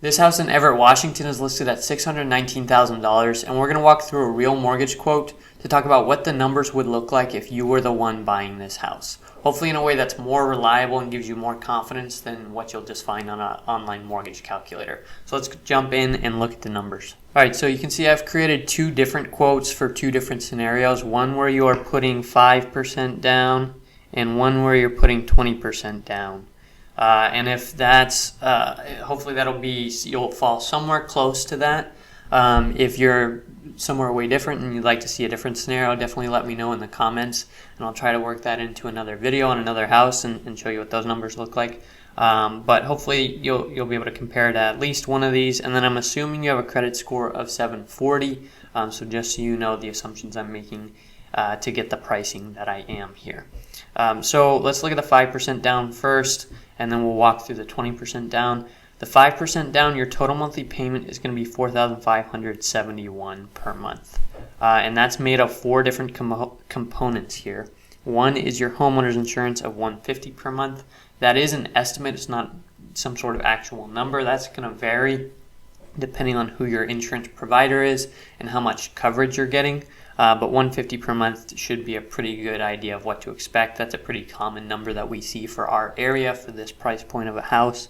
This house in Everett, Washington is listed at $619,000, and we're going to walk through a real mortgage quote to talk about what the numbers would look like if you were the one buying this house. Hopefully in a way that's more reliable and gives you more confidence than what you'll just find on an online mortgage calculator. So let's jump in and look at the numbers. Alright, so you can see I've created two different quotes for two different scenarios. One where you are putting 5% down and one where you're putting 20% down. And if that's, hopefully you'll fall somewhere close to that. If you're somewhere way different and you'd like to see a different scenario, definitely let me know in the comments, and I'll try to work that into another video on another house and show you what those numbers look like. But hopefully you'll be able to compare to at least one of these, and then I'm assuming you have a credit score of 740, so just so you know the assumptions I'm making to get the pricing that I am here. So let's look at the 5% down first, and then we'll walk through the 20% down. The 5% down, your total monthly payment is going to be $4,571 per month. And that's made of four different components here. One is your homeowner's insurance of $150 per month. That is an estimate. It's not some sort of actual number. That's going to vary depending on who your insurance provider is and how much coverage you're getting. But $150 per month should be a pretty good idea of what to expect. That's a pretty common number that we see for our area for this price point of a house.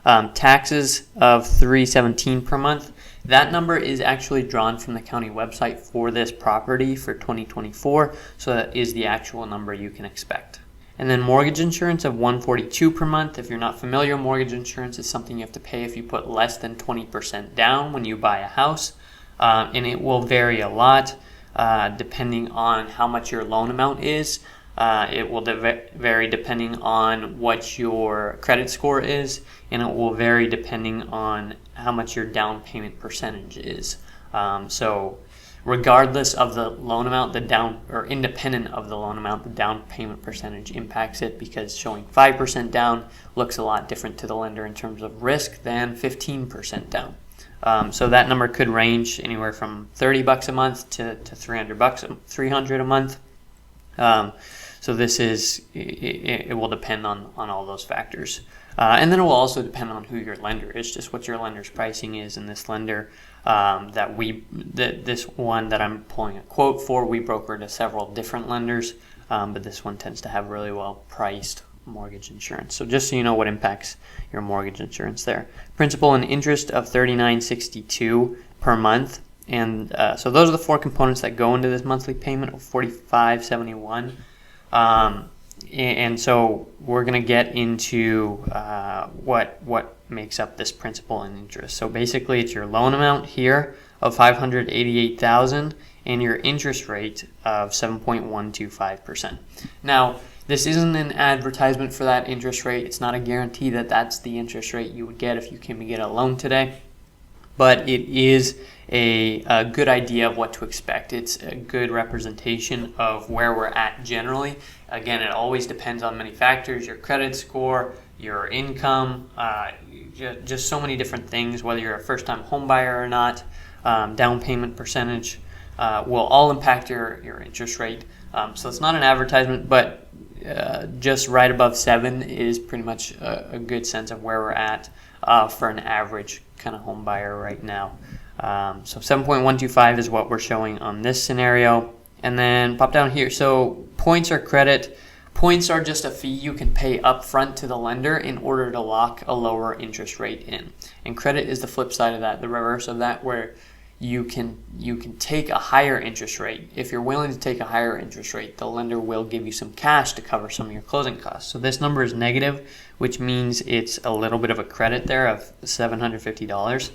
Taxes of $317 per month. That number is actually drawn from the county website for this property for 2024, so that is the actual number you can expect. And then mortgage insurance of $142 per month. If you're not familiar, mortgage insurance is something you have to pay if you put less than 20% down when you buy a house, and it will vary a lot. Depending on how much your loan amount is. It will vary depending on what your credit score is, and it will vary depending on how much your down payment percentage is. So regardless of the loan amount, independent of the loan amount, the down payment percentage impacts it, because showing 5% down looks a lot different to the lender in terms of risk than 15% down. So that number could range anywhere from $30 a month to $300 a month. So this is, it will depend on all those factors. And then it will also depend on who your lender is, just what your lender's pricing is. And this lender this one that I'm pulling a quote for, we broker to several different lenders, but this one tends to have really well priced mortgage insurance. So just so you know what impacts your mortgage insurance there. Principal and interest of $39.62 per month. And so those are the four components that go into this monthly payment of $45.71. And so we're going to get into what makes up this principal and interest. So basically it's your loan amount here of $588,000 and your interest rate of 7.125%. Now, this isn't an advertisement for that interest rate. It's not a guarantee that that's the interest rate you would get if you came to get a loan today. But it is a good idea of what to expect. It's a good representation of where we're at generally. Again, it always depends on many factors: your credit score, your income, just so many different things, whether you're a first-time home buyer or not. Down payment percentage will all impact your interest rate. So it's not an advertisement, but just right above 7 is pretty much a good sense of where we're at for an average kind of home buyer right now. So 7.125 is what we're showing on this scenario. And then pop down here. So points are credit. Points are just a fee you can pay up front to the lender in order to lock a lower interest rate in. And credit is the flip side of that, the reverse of that, where you can take a higher interest rate. If you're willing to take a higher interest rate, the lender will give you some cash to cover some of your closing costs. So this number is negative, which means it's a little bit of a credit there of $750.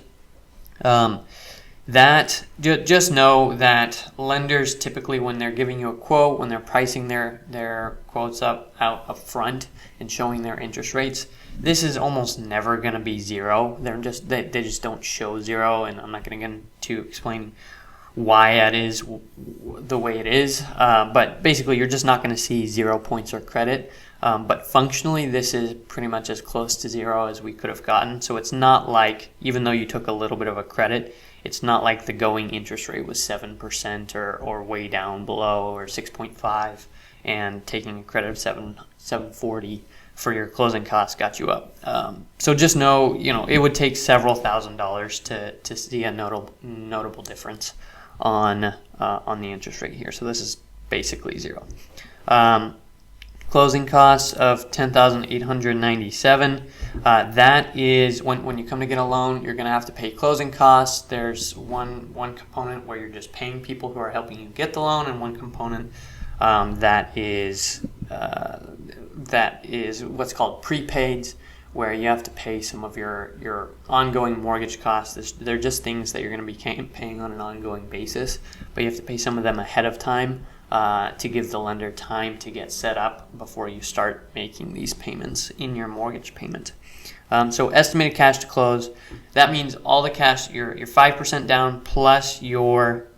Just know that lenders typically, when they're giving you a quote, when they're pricing their quotes out front and showing their interest rates, this is almost never going to be zero. They just don't show zero, and I'm not going to get into explaining why that is the way it is. But basically, you're just not going to see 0 points or credit. But functionally, this is pretty much as close to zero as we could have gotten. So it's not like, even though you took a little bit of a credit, it's not like the going interest rate was 7% or way down below, or 6.5, and taking a credit of 740 for your closing costs got you up. So just know, it would take several $1,000s to see a notable difference on the interest rate here. So this is basically zero. Closing costs of $10,897. That is when you come to get a loan, you're going to have to pay closing costs. There's one component where you're just paying people who are helping you get the loan, and one component that is what's called prepaids, where you have to pay some of your ongoing mortgage costs. They're just things that you're going to be paying on an ongoing basis, but you have to pay some of them ahead of time to give the lender time to get set up before you start making these payments in your mortgage payment. So estimated cash to close, that means all the cash, your 5% down plus your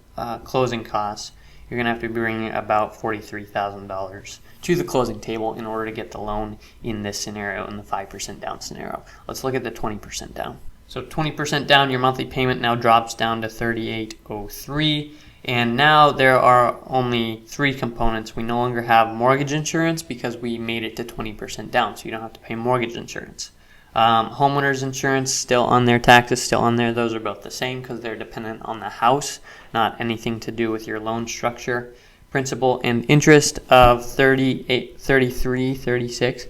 closing costs, you're going to have to be bringing about $43,000 to the closing table in order to get the loan in this scenario, in the 5% down scenario. Let's look at the 20% down. So 20% down, your monthly payment now drops down to $38.03. And now there are only 3 components. We no longer have mortgage insurance because we made it to 20% down, so you don't have to pay mortgage insurance. Homeowners insurance still on there, taxes still on there. Those are both the same because they're dependent on the house, not anything to do with your loan structure. Principal and interest of $33.36.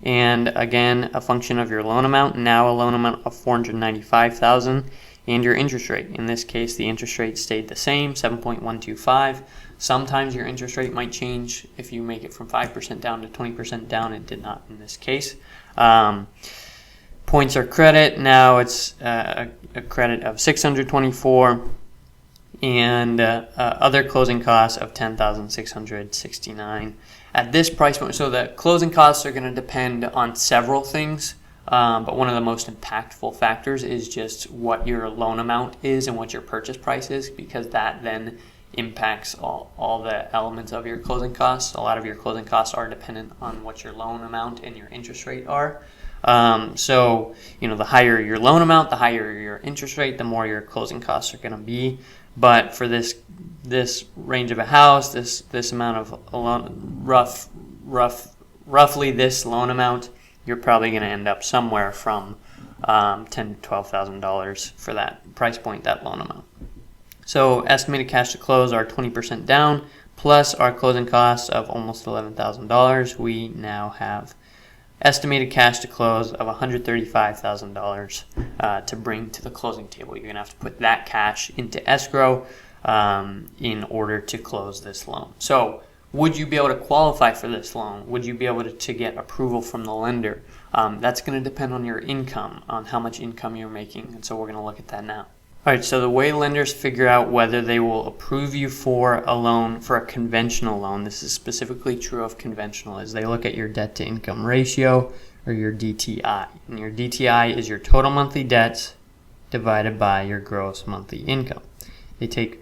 And again, a function of your loan amount. Now a loan amount of $495,000. And your interest rate. In this case, the interest rate stayed the same, 7.125. Sometimes your interest rate might change if you make it from 5% down to 20% down. It did not in this case. Points or credit. Now it's a credit of 624, and other closing costs of 10,669 at this price point. So the closing costs are going to depend on several things. But one of the most impactful factors is just what your loan amount is and what your purchase price is, because that then impacts all the elements of your closing costs. A lot of your closing costs are dependent on what your loan amount and your interest rate are. So, the higher your loan amount, the higher your interest rate, the more your closing costs are going to be. But for this range of a house, this amount of a loan, roughly this loan amount, you're probably going to end up somewhere from $10,000 to $12,000 for that price point, that loan amount. So estimated cash to close are 20% down, plus our closing costs of almost $11,000. We now have estimated cash to close of $135,000 to bring to the closing table. You're going to have to put that cash into escrow in order to close this loan. So would you be able to qualify for this loan? Would you be able to get approval from the lender? That's going to depend on your income, on how much income you're making, and so we're going to look at that now. All right, so the way lenders figure out whether they will approve you for a loan, for a conventional loan, this is specifically true of conventional, is they look at your debt to income ratio, or your DTI. And your DTI is your total monthly debts divided by your gross monthly income. They take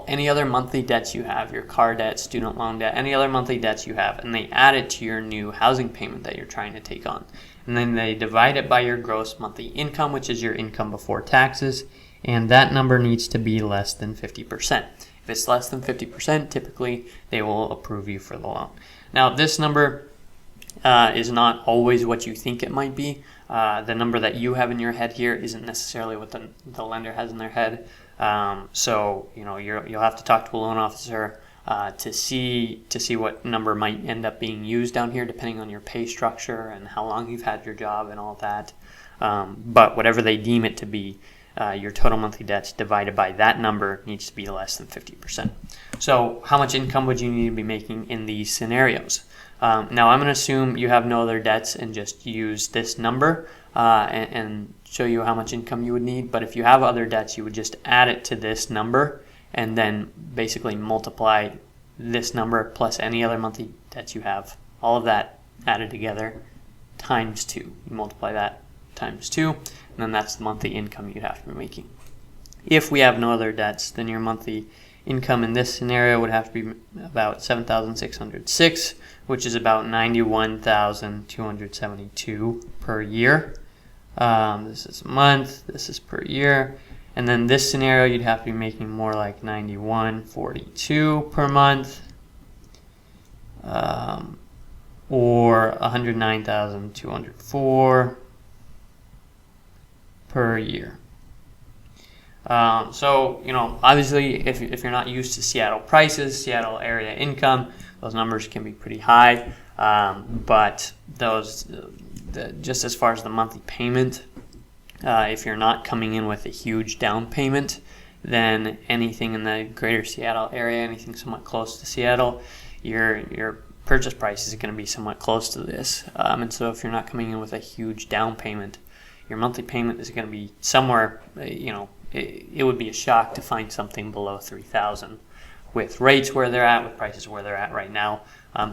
any other monthly debts you have, your car debt, student loan debt, any other monthly debts you have, and they add it to your new housing payment that you're trying to take on. And then they divide it by your gross monthly income, which is your income before taxes, and that number needs to be less than 50%. If it's less than 50%, typically they will approve you for the loan. Now, this number is not always what you think it might be. The number that you have in your head here isn't necessarily what the lender has in their head. So you'll have to talk to a loan officer to see what number might end up being used down here, depending on your pay structure and how long you've had your job and all that. But whatever they deem it to be, your total monthly debts divided by that number needs to be less than 50%. So how much income would you need to be making in these scenarios? Now I'm going to assume you have no other debts and just use this number and show you how much income you would need. But if you have other debts, you would just add it to this number and then basically multiply this number plus any other monthly debts you have, all of that added together, times 2. You multiply that times 2, and then that's the monthly income you'd have to be making. If we have no other debts, then your monthly income in this scenario would have to be about $7,606, which is about $91,272 per year. This is a month, this is per year. And then this scenario, you'd have to be making more like $91,42 per month. or 109,204 per year. So, obviously, if you're not used to Seattle prices, Seattle area income, those numbers can be pretty high. But those, just as far as the monthly payment, if you're not coming in with a huge down payment, then anything in the greater Seattle area, anything somewhat close to Seattle, your purchase price is going to be somewhat close to this. And so if you're not coming in with a huge down payment, your monthly payment is going to be somewhere, it would be a shock to find something below $3,000 with rates where they're at, with prices where they're at right now.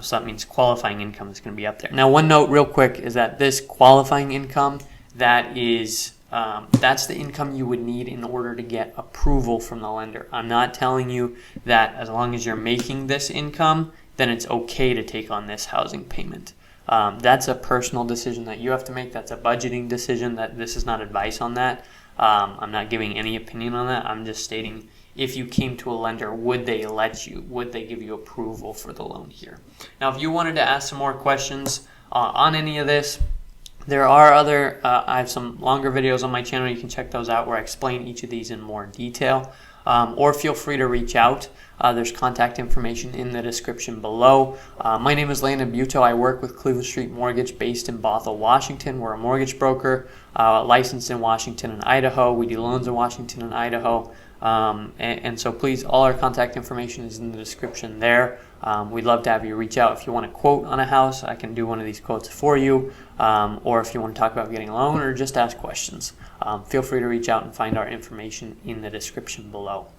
So that means qualifying income is going to be up there. Now, one note real quick is that this qualifying income, that's the income you would need in order to get approval from the lender. I'm not telling you that as long as you're making this income, then it's okay to take on this housing payment. That's a personal decision that you have to make. That's a budgeting decision. That this is not advice on that. I'm not giving any opinion on that. I'm just stating, if you came to a lender, would they give you approval for the loan here? Now, if you wanted to ask some more questions on any of this, there are I have some longer videos on my channel. You can check those out where I explain each of these in more detail. Or feel free to reach out. There's contact information in the description below. My name is Landon Buto. I work with Cleveland Street Mortgage based in Bothell, Washington. We're a mortgage broker licensed in Washington and Idaho. We do loans in Washington and Idaho. And so please, all our contact information is in the description there. We'd love to have you reach out. If you want a quote on a house, I can do one of these quotes for you. Or if you want to talk about getting a loan or just ask questions, feel free to reach out and find our information in the description below.